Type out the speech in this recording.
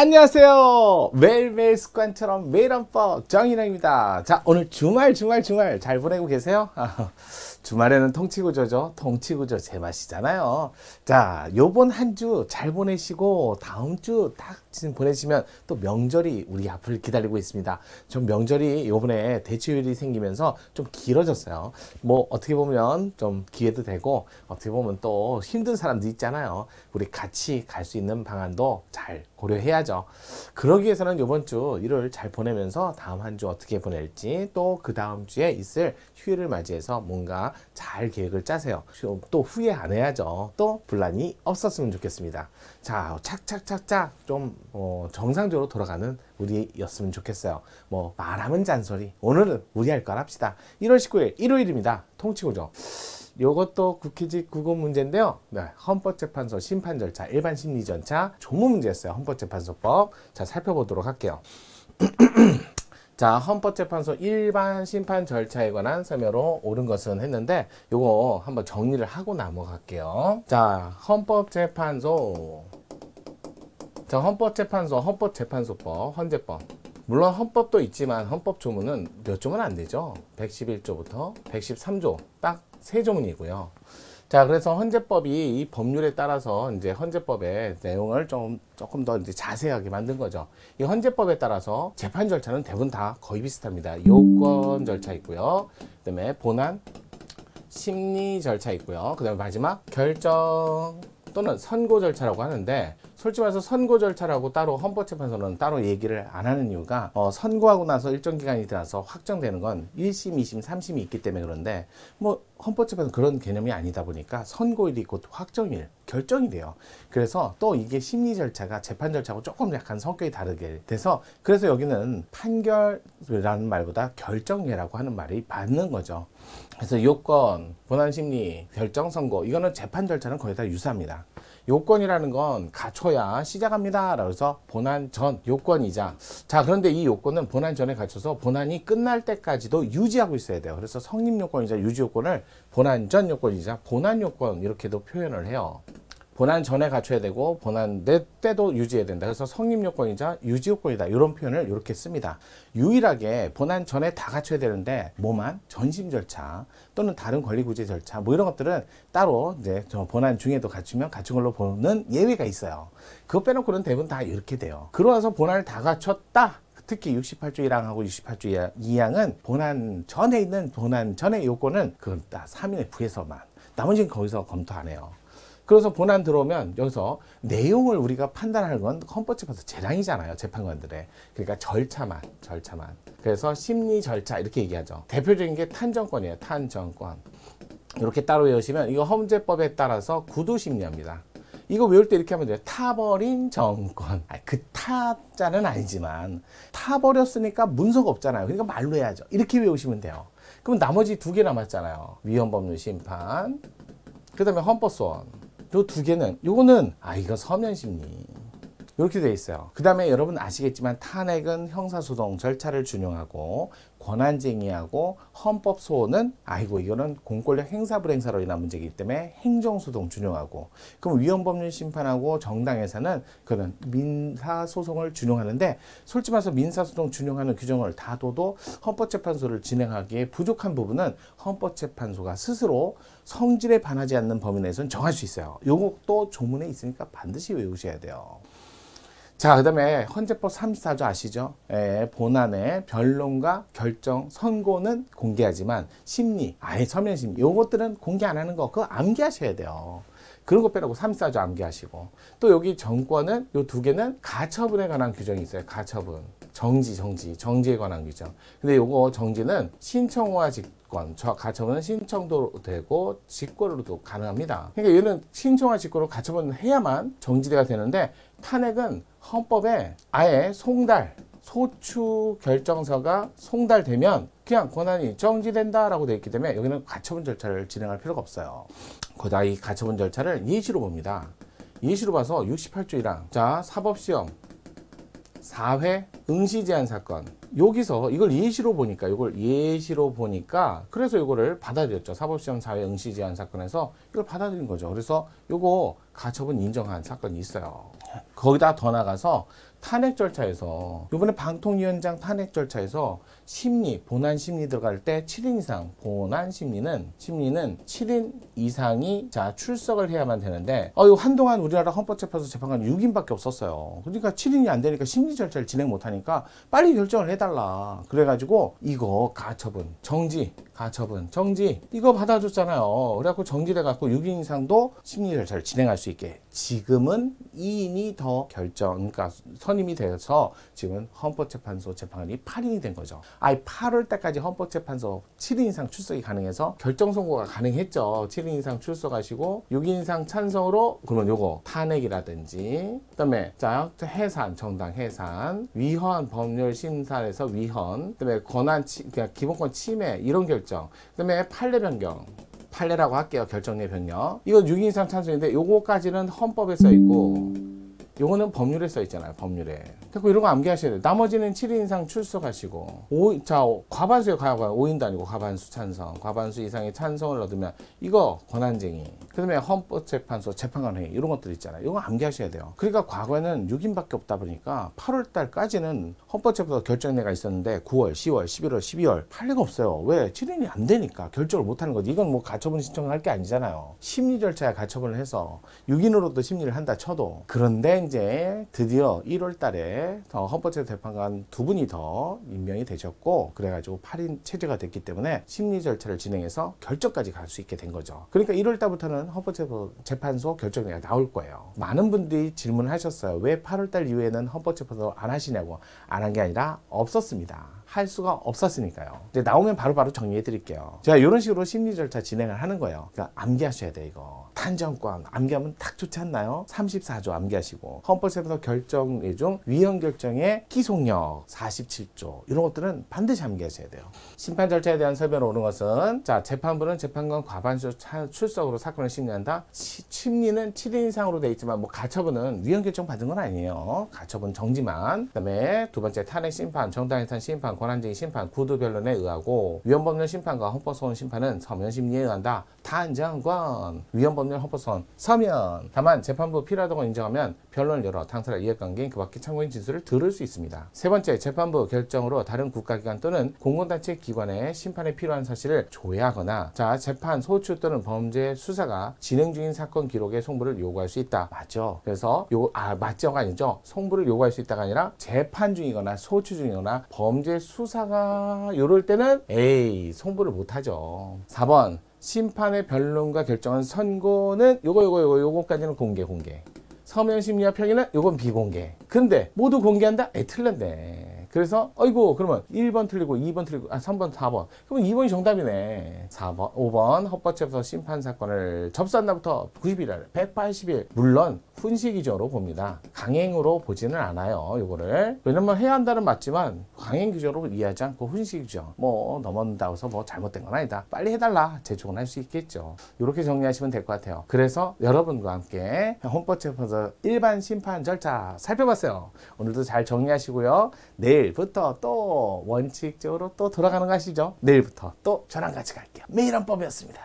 안녕하세요. 매일매일 습관처럼 매일 헌법 정인영입니다. 자, 오늘 주말 잘 보내고 계세요? 주말에는 통치구조죠. 통치구조 제맛이잖아요. 자, 요번 한 주 잘 보내시고 다음 주 딱 보내시면 또 명절이 우리 앞을 기다리고 있습니다. 좀 명절이 요번에 대치휴일이 생기면서 좀 길어졌어요. 뭐 어떻게 보면 좀 기회도 되고 어떻게 보면 또 힘든 사람도 있잖아요. 우리 같이 갈 수 있는 방안도 잘 고려해야죠. 그러기 위해서는 이번 주 일요일 잘 보내면서 다음 한 주 어떻게 보낼지 또 그 다음 주에 있을 휴일을 맞이해서 뭔가 잘 계획을 짜세요. 또 후회 안 해야죠. 또 분란이 없었으면 좋겠습니다. 자, 착착착착 좀 정상적으로 돌아가는 우리였으면 좋겠어요. 뭐 말하면 잔소리. 오늘은 무리할 거 합시다. 1월 19일 일요일입니다. 통치구조. 요것도 국회직 국어 문제인데요. 네, 헌법재판소 심판 절차, 일반 심리 절차 조문 문제였어요. 헌법재판소법. 자, 살펴보도록 할게요. 자, 헌법재판소 일반 심판 절차에 관한 설명으로 옳은 것은 했는데 요거 한번 정리를 하고 넘어갈게요. 자, 헌법재판소. 자, 헌법재판소법, 헌재법. 물론 헌법도 있지만 헌법 조문은 몇 조문 안 되죠. 111조부터 113조 딱 3조문이고요. 자, 그래서 헌재법이 이 법률에 따라서 이제 헌재법의 내용을 조금 더 이제 자세하게 만든 거죠. 이 헌재법에 따라서 재판 절차는 대부분 다 거의 비슷합니다. 요건 절차 있고요. 그다음에 본안, 심리 절차 있고요. 그다음에 마지막 결정 또는 선고 절차라고 하는데, 솔직히 말해서 선고 절차라고 따로 헌법재판소는 따로 얘기를 안 하는 이유가 선고하고 나서 일정 기간이 지나서 확정되는 건 1심, 2심, 3심이 있기 때문에 그런데 뭐 헌법재판소는 그런 개념이 아니다 보니까 선고일이 곧 확정일, 결정이 돼요. 그래서 또 이게 심리 절차가 재판 절차하고 조금 약간 성격이 다르게 돼서 그래서 여기는 판결이라는 말보다 결정이라고 하는 말이 맞는 거죠. 그래서 요건, 본안심리, 결정, 선고 이거는 재판 절차는 거의 다 유사합니다. 요건이라는 건 갖춰야 시작합니다. 라고 해서 본안 전 요건이자, 자, 그런데 이 요건은 본안 전에 갖춰서 본안이 끝날 때까지도 유지하고 있어야 돼요. 그래서 성립 요건이자 유지 요건을 본안 전 요건이자 본안 요건 이렇게도 표현을 해요. 본안 전에 갖춰야 되고 본안 내 때도 유지해야 된다. 그래서 성립 요건이자 유지 요건이다. 이런 표현을 이렇게 씁니다. 유일하게 본안 전에 다 갖춰야 되는데 뭐만 전심 절차 또는 다른 권리구제 절차 뭐 이런 것들은 따로 이제 본안 중에도 갖추면 갖춘 걸로 보는 예외가 있어요. 그거 빼놓고는 대부분 다 이렇게 돼요. 그러나서 본안을 다 갖췄다. 특히 68조 1항하고 68조 2항은 본안 전에 있는 본안 전의 요건은 그건 다 3인의 부에서만, 나머지는 거기서 검토 안 해요. 그래서 본안 들어오면 여기서 내용을 우리가 판단하는 건 헌법재판소 재량이잖아요. 재판관들의. 그러니까 절차만. 그래서 심리 절차 이렇게 얘기하죠. 대표적인 게 탄정권이에요. 탄정권. 이렇게 따로 외우시면 이거 헌재법에 따라서 구두심리합니다. 이거 외울 때 이렇게 하면 돼요. 타버린 정권. 그 타자는 아니지만 타버렸으니까 문서가 없잖아요. 그러니까 말로 해야죠. 이렇게 외우시면 돼요. 그럼 나머지 2개 남았잖아요. 위헌법률 심판, 그 다음에 헌법소원. 요 2개는, 요거는 이거 서면심리 이렇게 되어 있어요. 그 다음에 여러분 아시겠지만 탄핵은 형사소송 절차를 준용하고 권한쟁의하고 헌법소원은 이거는 공권력 행사불행사로 인한 문제이기 때문에 행정소송 준용하고, 그럼 위헌법률 심판하고 정당해사는 그는 민사소송을 준용하는데, 솔직히 말해서 민사소송 준용하는 규정을 다 둬도 헌법재판소를 진행하기에 부족한 부분은 헌법재판소가 스스로 성질에 반하지 않는 범위 내에서는 정할 수 있어요. 요것도 조문에 있으니까 반드시 외우셔야 돼요. 자, 그 다음에 헌재법 34조 아시죠? 본안의 변론과 결정, 선고는 공개하지만 심리, 서면심리 요것들은 공개 안 하는 거 그거 암기하셔야 돼요. 그런 거 빼놓고 34조 암기하시고, 또 여기 정권은 요 2개는 가처분에 관한 규정이 있어요. 가처분, 정지에 관한 규정. 근데 요거 정지는 신청과 직권, 가처분은 신청도 되고 직권으로도 가능합니다. 그러니까 얘는 신청과 직권으로 가처분을 해야만 정지가 되는데, 탄핵은 헌법에 아예 소추 결정서가 송달되면 그냥 권한이 정지된다라고 되어 있기 때문에 여기는 가처분 절차를 진행할 필요가 없어요. 거기다 이 가처분 절차를 예시로 봅니다. 예시로 봐서 68조 1항. 자, 사법시험 4회 응시제한 사건. 여기서 이걸 예시로 보니까 그래서 이거를 받아들였죠. 사법시험 4회 응시제한 사건에서 이걸 받아들인 거죠. 그래서 요거 가처분 인정한 사건이 있어요. 거기다 더 나가서 탄핵 절차에서 이번에 방통위원장 탄핵 절차에서 심리, 본안 심리 들어갈 때 7인 이상, 본안 심리는 7인 이상이 자 출석을 해야만 되는데 이거 한동안 우리나라 헌법재판소 재판관 6인밖에 없었어요. 그러니까 7인이 안 되니까 심리 절차를 진행 못 하니까 빨리 결정을 해달라. 그래가지고 이거 가처분, 정지 이거 받아줬잖아요. 그래갖고 정지돼갖고 6인 이상도 심리 절차를 진행할 수 있게 지금은 2인이 더 그러니까 선임이 되어서 지금 헌법재판소 재판관이 8인이 된 거죠. 8월 때까지 헌법재판소 7인 이상 출석이 가능해서 결정 선고가 가능했죠. 7인 이상 출석하시고 6인 이상 찬성으로 그러면 요거 탄핵이라든지 그다음에 자 해산, 정당 해산, 위헌 법률 심사에서 위헌, 그다음에 권한 그러니까 기본권 침해 이런 결정, 그다음에 판례 변경. 판례라고 할게요. 결정례 변경. 이건 6인 이상 찬성인데 요거까지는 헌법에 써 있고 요거는 법률에 써 있잖아요. 법률에. 그리고 이런 거 암기하셔야 돼요. 나머지는 7인 이상 출석하시고 과반수에 5인도 아니고 과반수 찬성, 과반수 이상의 찬성을 얻으면 이거 권한쟁의, 그 다음에 헌법재판소 재판관회의 이런 것들 있잖아요. 이거 암기하셔야 돼요. 그러니까 과거에는 6인밖에 없다 보니까 8월 달까지는 헌법재판소 결정례가 있었는데 9월, 10월, 11월, 12월 판례가 없어요. 왜? 7인이 안 되니까 결정을 못 하는 거지. 이건 뭐 가처분 신청할 게 아니잖아요. 심리 절차에 가처분을 해서 6인으로도 심리를 한다 쳐도. 그런데 이제 드디어 1월 달에 헌법재판소 재판관 2분이 더 임명이 되셨고 그래가지고 8인 체제가 됐기 때문에 심리 절차를 진행해서 결정까지 갈 수 있게 된 거죠. 그러니까 1월 달부터는 헌법재판소 결정례가 나올 거예요. 많은 분들이 질문을 하셨어요. 왜 8월 달 이후에는 헌법재판소 안 하시냐고. 안 한 게 아니라 없었습니다. 할 수가 없었으니까요. 이제 나오면 바로바로 정리해 드릴게요. 제가 이런 식으로 심리 절차 진행을 하는 거예요. 그러니까 암기하셔야 돼 이거. 탄정권 암기하면 딱 좋지 않나요? 34조 암기하시고 헌법재판소 결정례 중 위헌 결정의 기속력 47조 이런 것들은 반드시 암기하셔야 돼요. 심판 절차에 대한 설명을 오는 것은 자 재판부는 재판관 과반수 출석으로 사건을 심리한다. 심리는 7인 이상으로 돼 있지만 뭐 가처분은 위헌 결정 받은 건 아니에요. 가처분 정지만. 그다음에 두 번째 탄핵 심판, 정당해산 심판, 권한쟁의 심판, 구두 변론에 의하고 위헌법률 심판과 헌법소원 심판은 서면 심리에 의한다. 탄정권, 위헌법률 헌법소원 서면. 다만 재판부 필요하다고 인정하면 변론을 열어 당사자 이해관계인 그 밖의 참고인 진술을 들을 수 있습니다. 세 번째, 재판부 결정으로 다른 국가기관 또는 공공단체 기관의 심판에 필요한 사실을 조회하거나 자 재판 소추 또는 범죄 수사가 진행 중인 사건 기록의 송부를 요구할 수 있다. 맞죠? 그래서 맞죠가 아니죠. 송부를 요구할 수 있다가 아니라 재판 중이거나 소추 중이거나 범죄 수사가 이럴 때는 송부를 못하죠. 4번 심판의 변론과 결정은 선고는 요거까지는 공개. 서면 심리와 평의는 요건 비공개. 근데 모두 공개한다? 틀렸네. 그래서 그러면 1번 틀리고 2번 틀리고 3번 4번 그러면 2번이 정답이네. 4번 5번 헌법재판소 심판사건을 접수한 날부터 90일 180일 물론 훈시 기준으로 봅니다. 강행으로 보지는 않아요. 요거를 왜냐면 해야 한다는 맞지만 강행 기준으로 이해하지 않고 훈시 기준 넘어온다고 해서 잘못된 건 아니다. 빨리 해달라. 재촉은 할 수 있겠죠. 이렇게 정리하시면 될 것 같아요. 그래서 여러분과 함께 헌법재판소 일반 심판 절차 살펴봤어요. 오늘도 잘 정리하시고요. 내일부터 또 원칙적으로 또 돌아가는 거 아시죠? 내일부터 또 저랑 같이 갈게요. 매일헌법이었습니다.